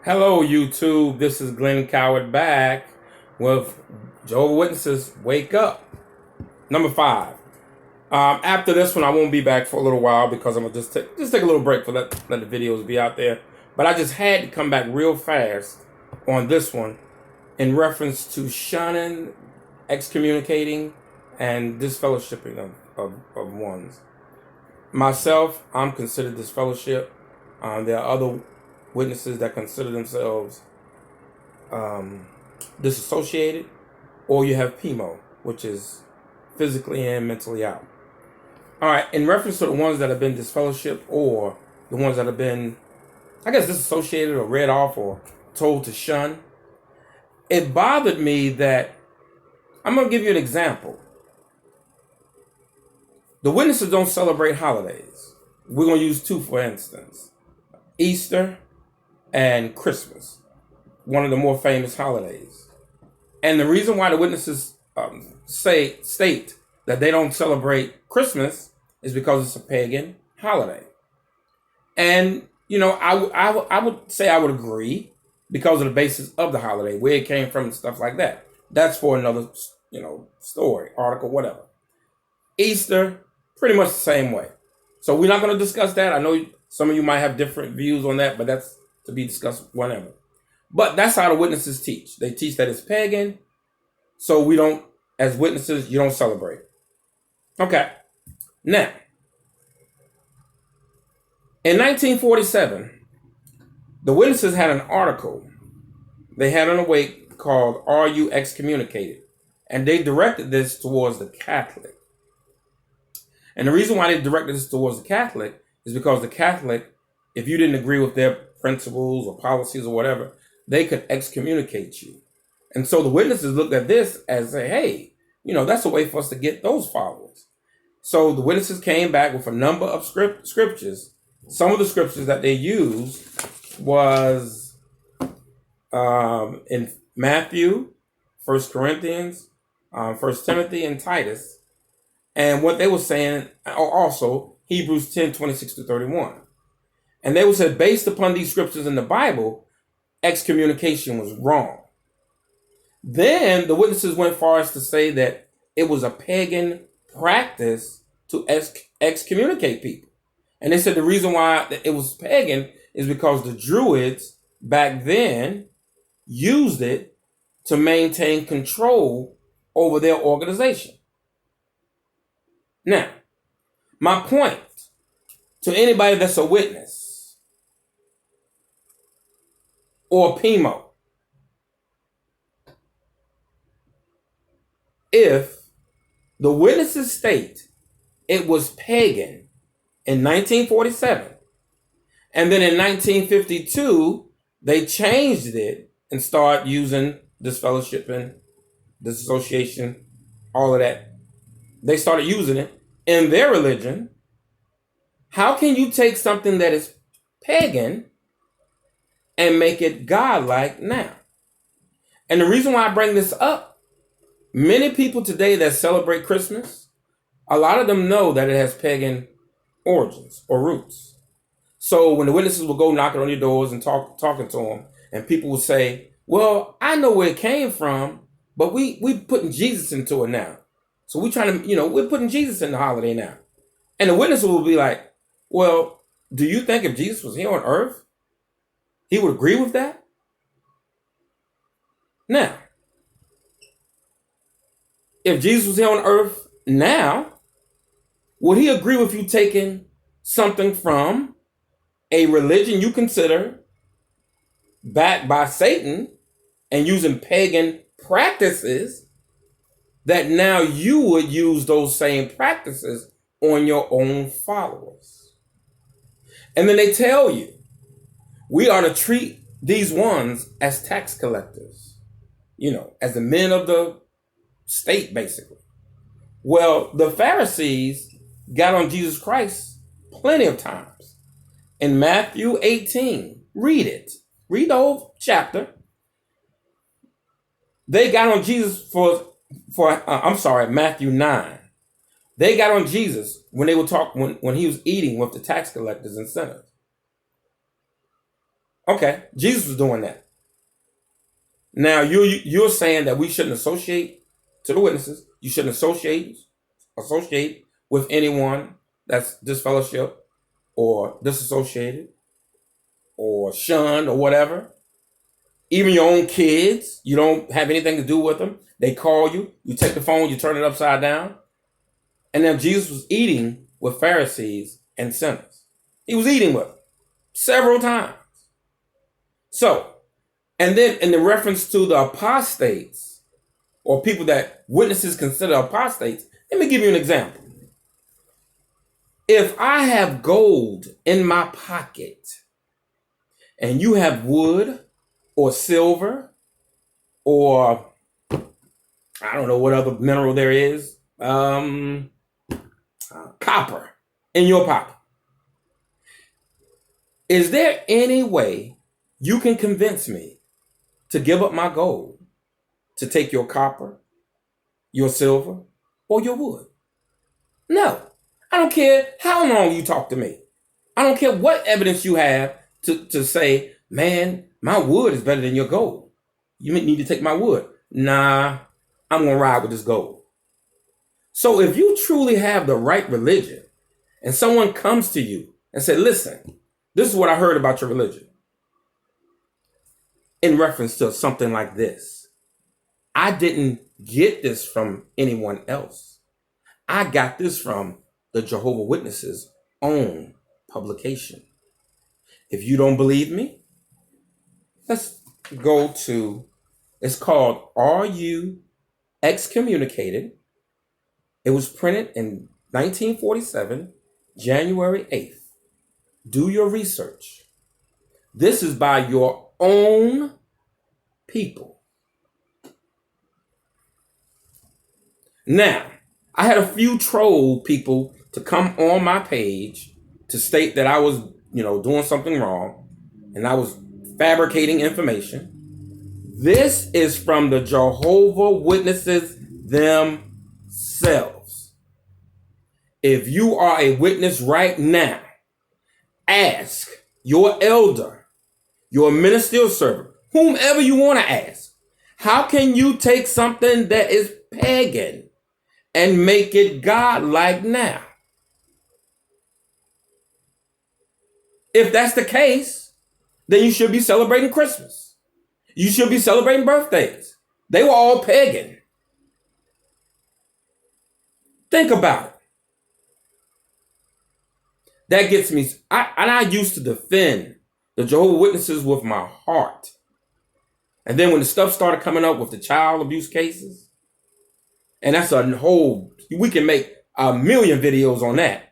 Hello, YouTube. This is Glenn Coward back with Jehovah Witnesses Wake Up. Number 5. After this one, I won't be back for a little while because I'm gonna just take a little break for let the videos be out there. But I just had to come back real fast on this one in reference to shunning, excommunicating, and disfellowshipping of ones. Myself, I'm considered disfellowship. There are other witnesses that consider themselves disassociated, or you have PMO, which is physically and mentally out. All right, in reference to the ones that have been disfellowshipped or the ones that have been, I guess, disassociated or read off or told to shun, it bothered me that, I'm going to give you an example. The witnesses don't celebrate holidays. We're going to use 2 for instance. Easter and Christmas, one of the more famous holidays. And the reason why the witnesses state that they don't celebrate Christmas is because it's a pagan holiday. And, I would say I would agree because of the basis of the holiday, where it came from and stuff like that. That's for another, story, article, whatever. Easter, pretty much the same way. So we're not going to discuss that. I know some of you might have different views on that, but that's to be discussed whenever. But that's how the witnesses teach. They teach that it's pagan, so we don't, as witnesses, you don't celebrate. Okay. Now, in 1947, the witnesses had an article. They had an awake called "Are You Excommunicated?" And they directed this towards the Catholic. And the reason why they directed this towards the Catholic is because the Catholic, if you didn't agree with their principles or policies or whatever, they could excommunicate you. And so the witnesses looked at this as a, hey, that's a way for us to get those followers. So the witnesses came back with a number of scriptures. Some of the scriptures that they used was in Matthew, 1 Corinthians, 1 Timothy, and Titus. And what they were saying, also Hebrews 10, 26 to 31. And they would say, based upon these scriptures in the Bible, excommunication was wrong. Then the witnesses went far as to say that it was a pagan practice to excommunicate people. And they said the reason why it was pagan is because the Druids back then used it to maintain control over their organization. Now, my point to anybody that's a witness or PMO, if the witnesses state it was pagan in 1947, and then in 1952, they changed it and started using disfellowshipping, disassociation, all of that. They started using it in their religion. How can you take something that is pagan and make it godlike now? And the reason why I bring this up, many people today that celebrate Christmas, a lot of them know that it has pagan origins or roots. So when the witnesses will go knocking on your doors and talking to them, and people will say, well, I know where it came from, but we putting Jesus into it now. So we're trying to, we're putting Jesus in the holiday now. And the witness will be like, well, do you think if Jesus was here on earth, he would agree with that? Now, if Jesus was here on earth now, would he agree with you taking something from a religion you consider backed by Satan and using pagan practices that now you would use those same practices on your own followers? And then they tell you, we are to treat these ones as tax collectors, as the men of the state, basically. Well, the Pharisees got on Jesus Christ plenty of times. In Matthew 18, read it. Read the whole chapter. They got on Jesus Matthew 9. They got on Jesus when they were when he was eating with the tax collectors and sinners. Okay, Jesus was doing that. Now you're saying that we shouldn't associate to the witnesses. You shouldn't associate with anyone that's disfellowship or disassociated or shunned or whatever. Even your own kids, you don't have anything to do with them. They call you, you take the phone, you turn it upside down. And then Jesus was eating with Pharisees and sinners. He was eating with them several times. So, and then in the reference to the apostates or people that witnesses consider apostates, let me give you an example. If I have gold in my pocket and you have wood or silver or I don't know what other mineral there is, copper in your pocket, is there any way you can convince me to give up my gold to take your copper, your silver, or your wood? No. I don't care how long you talk to me. I don't care what evidence you have to say, man, my wood is better than your gold. You need to take my wood. Nah, I'm going to ride with this gold. So if you truly have the right religion and someone comes to you and say, listen, this is what I heard about your religion in reference to something like this. I didn't get this from anyone else. I got this from the Jehovah Witnesses' own publication. If you don't believe me, let's go to, it's called Are You Excommunicated? It was printed in 1947, January 8th. Do your research. This is by your own people. Now, I had a few troll people to come on my page to state that I was, doing something wrong and I was fabricating information. This is from the Jehovah Witnesses themselves. If you are a witness right now, ask your elder, your ministerial servant, whomever you want to ask, how can you take something that is pagan and make it godlike now? If that's the case, then you should be celebrating Christmas. You should be celebrating birthdays. They were all pagan. Think about it. That gets me. I used to defend the Jehovah's Witnesses with my heart. And then when the stuff started coming up with the child abuse cases, and that's a whole, we can make a million videos on that.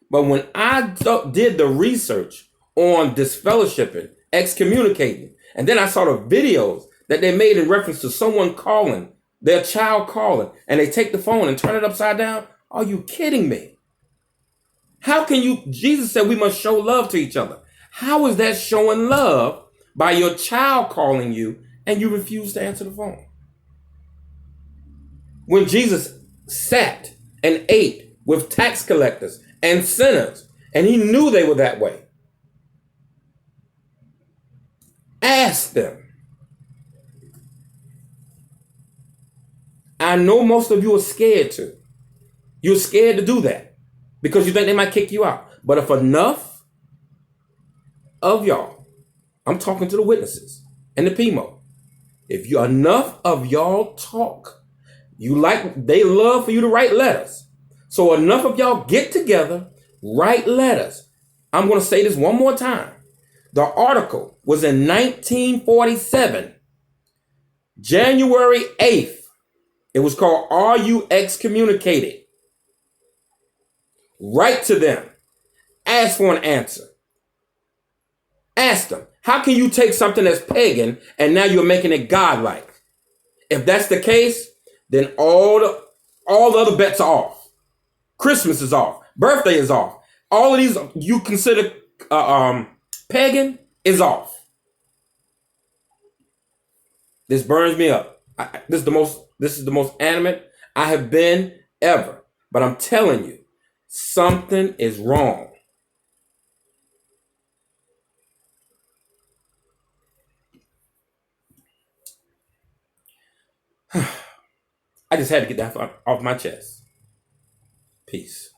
But when I did the research on disfellowshipping, excommunicating, and then I saw the videos that they made in reference to someone calling, their child calling, and they take the phone and turn it upside down. Are you kidding me? How can you, Jesus said we must show love to each other. How is that showing love by your child calling you and you refuse to answer the phone? When Jesus sat and ate with tax collectors and sinners, and he knew they were that way, ask them. I know most of you are scared to. You're scared to do that because you think they might kick you out. But if enough of y'all, I'm talking to the witnesses and the PMO, if you enough of y'all talk, they love for you to write letters. So enough of y'all get together, write letters. I'm going to say this one more time. The article was in 1947, January 8th. It was called, Are You Excommunicated? Write to them. Ask for an answer. Ask them, how can you take something that's pagan and now you're making it godlike? If that's the case, then all the other bets are off. Christmas is off. Birthday is off. All of these you consider pagan is off. This burns me up. This is the most animate I have been ever. But I'm telling you, something is wrong. I just had to get that off my chest. Peace.